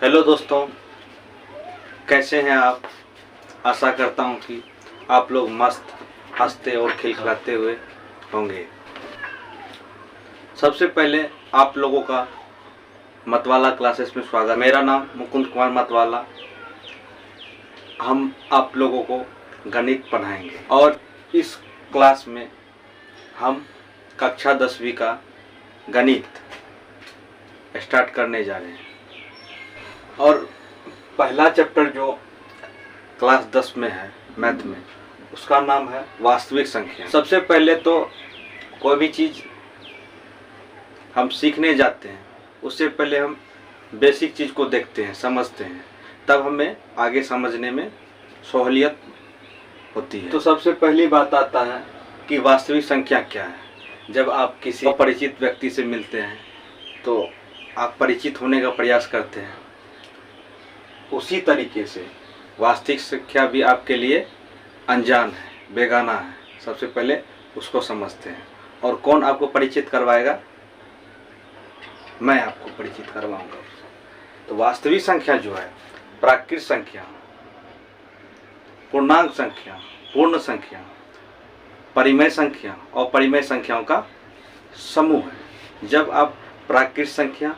Hello दोस्तों, कैसे हैं आप। आशा करता हूं कि आप लोग मस्त हंसते और खिलखिलाते हुए होंगे। सबसे पहले आप लोगों का मतवाला क्लासेस में स्वागत। मेरा नाम मुकुंद कुमार मतवाला। हम आप लोगों को गणित पढ़ाएंगे और इस क्लास में हम कक्षा 10वीं का गणित स्टार्ट करने जा रहे हैं। और पहला चैप्टर जो क्लास 10 में है मैथ में, उसका नाम है वास्तविक संख्या। सबसे पहले तो कोई भी चीज़ हम सीखने जाते हैं उससे पहले हम बेसिक चीज़ को देखते हैं, समझते हैं, तब हमें आगे समझने में सहूलियत होती है। तो सबसे पहली बात आता है कि वास्तविक संख्या क्या है। जब आप किसी अपरिचित व्यक्ति से मिलते हैं तो आप परिचित होने का प्रयास करते हैं, उसी तरीके से वास्तविक संख्या भी आपके लिए अनजान है, बेगाना है। सबसे पहले उसको समझते हैं। और कौन आपको परिचित करवाएगा? मैं आपको परिचित करवाऊंगा। तो वास्तविक संख्या जो है प्राकृत संख्या, पूर्णांक संख्या, पूर्ण संख्या, परिमेय संख्या और परिमेय संख्याओं का समूह है। जब आप प्राकृत संख्या,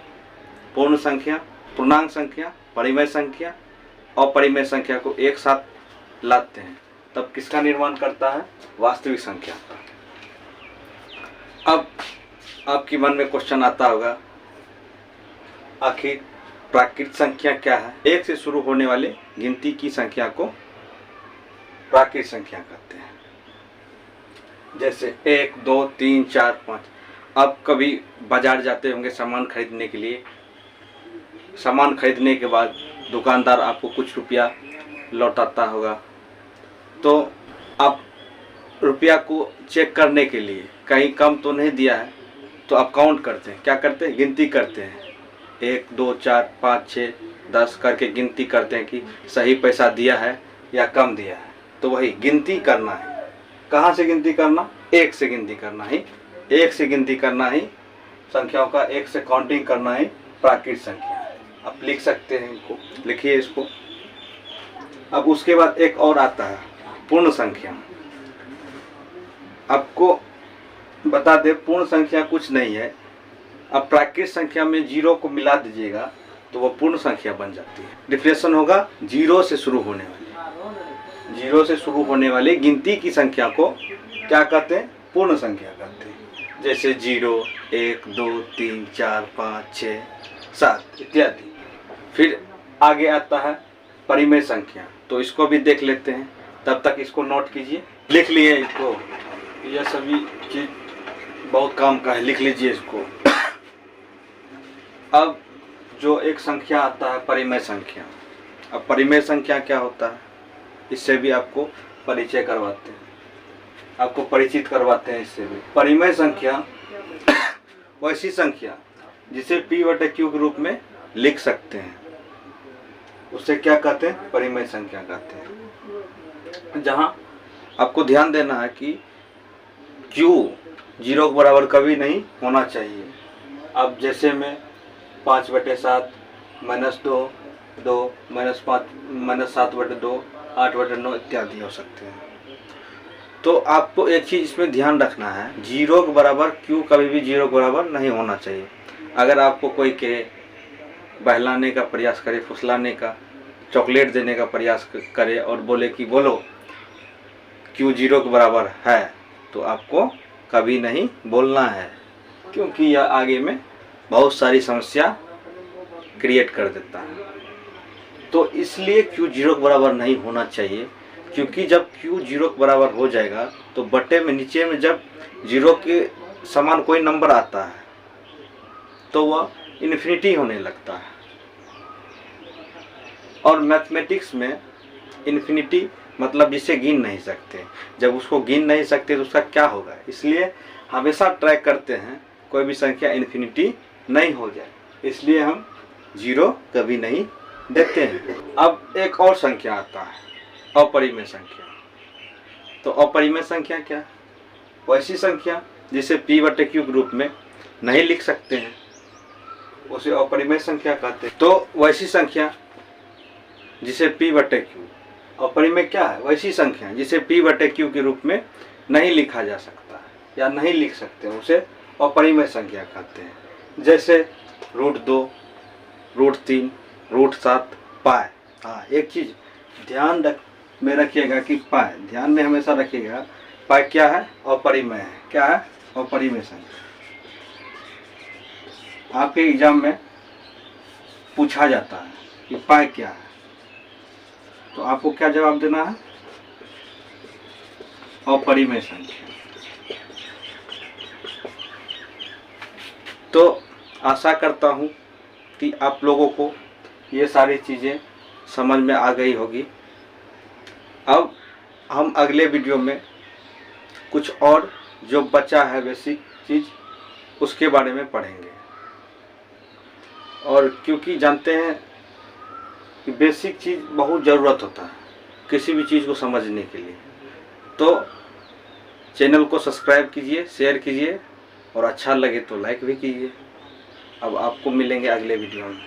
पूर्ण संख्या, पूर्णांक संख्या, परिमेय संख्या और परिमेय संख्या को एक साथ लाते हैं तब किसका निर्माण करता है? वास्तविक संख्या का। अब आपके मन में क्वेश्चन आता होगा, आखिर प्राकृत संख्या क्या है? एक से शुरू होने वाले गिनती की संख्या को प्राकृत संख्या कहते हैं। जैसे 1, 2, 3, 4, 5। अब कभी बाजार जाते होंगे सामान खरीदने के लिए। सामान खरीदने के बाद दुकानदार आपको कुछ रुपया लौटाता होगा, तो आप रुपया को चेक करने के लिए कहीं कम तो नहीं दिया है तो आप काउंट करते हैं। क्या करते हैं? गिनती करते हैं। 1, 2, 4, 5, 6, 10 करके गिनती करते हैं कि सही पैसा दिया है या कम दिया है। तो वही गिनती करना है। कहाँ से गिनती करना? एक से गिनती करना ही। एक से गिनती करना ही, संख्याओं का एक से काउंटिंग करना ही प्राकृत संख्या है। आप लिख सकते हैं इनको, लिखिए इसको। अब उसके बाद एक और आता है पूर्ण संख्या। आपको बता दे, पूर्ण संख्या कुछ नहीं है। अब प्राकृत संख्या में 0 को मिला दीजिएगा तो वो पूर्ण संख्या बन जाती है। डिफरेंशिएशन होगा 0 से शुरू होने वाली। 0 से शुरू होने वाली गिनती की संख्या को क्या कहते हैं? पूर्ण संख्या कहते हैं। जैसे 0, 1, 2, 3, 4, 5, 6, 7 इत्यादि। फिर आगे आता है परिमेय संख्या। तो इसको भी देख लेते हैं, तब तक इसको नोट कीजिए। लिख लिए इसको, यह सभी चीज बहुत काम का है, लिख लीजिए इसको। अब जो एक संख्या आता है परिमेय संख्या। अब परिमेय संख्या क्या होता है, इससे भी आपको परिचय करवाते हैं, आपको परिचित करवाते हैं इससे भी। परिमेय संख्या वैसी संख्या जिसे p/q के रूप में लिख सकते हैं, उससे क्या कहते हैं? परिमेय संख्या कहते हैं। जहां आपको ध्यान देना है कि q 0 के बराबर कभी नहीं होना चाहिए। अब जैसे में 5/7, -2, 2, -5, -7/2, 8/9 इत्यादि हो सकते हैं। तो आपको एक चीज़ इसमें ध्यान रखना है, 0 के बराबर q कभी भी 0 के बराबर नहीं होना चाहिए। अगर आपको कोई कहे, बहलाने का प्रयास करे, फुसलाने का, चॉकलेट देने का प्रयास करे और बोले कि बोलो q 0 के बराबर है, तो आपको कभी नहीं बोलना है, क्योंकि यह आगे में बहुत सारी समस्या क्रिएट कर देता है। तो इसलिए q 0 के बराबर नहीं होना चाहिए, क्योंकि जब q 0 के बराबर हो जाएगा तो बटे में नीचे में जब 0 के समान कोई नंबर आता है तो वह इन्फिनिटी होने लगता है। और मैथमेटिक्स में इन्फिनिटी मतलब जिसे गिन नहीं सकते। जब उसको गिन नहीं सकते तो उसका क्या होगा? इसलिए हमेशा ट्राई करते हैं कोई भी संख्या इन्फिनिटी नहीं हो जाए, इसलिए हम 0 कभी नहीं देते हैं। अब एक और संख्या आता है, अपरिमेय संख्या। तो अपरिमेय संख्या क्या है? वैसी संख्या जिसे p/q के रूप में नहीं लिख सकते हैं। उसे अपरिमेय संख्या कहते हैं। तो वैसी संख्या जिसे p/q, अपरिमेय क्या है? वैसी संख्या जिसे p/q के रूप में नहीं लिखा जा सकता या नहीं लिख सकते, उसे अपरिमेय संख्या कहते हैं। जैसे √2, √3, √7, पाई। हाँ, एक चीज ध्यान में रखिएगा कि पाई, ध्यान में हमेशा रखिएगा, पाई क्या है? अपरिमेय है। क्या है? अपरिमेय संख्या। आपके एग्जाम में पूछा जाता है कि पाई क्या है, तो आपको क्या जवाब देना है? अपरिमेय संख्या। तो आशा करता हूँ कि आप लोगों को ये सारी चीज़ें समझ में आ गई होगी। अब हम अगले वीडियो में कुछ और जो बचा है बेसिक चीज़, उसके बारे में पढ़ेंगे। और क्योंकि जानते हैं कि बेसिक चीज़ बहुत ज़रूरत होता है किसी भी चीज़ को समझने के लिए, तो चैनल को सब्सक्राइब कीजिए, शेयर कीजिए और अच्छा लगे तो लाइक भी कीजिए। अब आपको मिलेंगे अगले वीडियो में।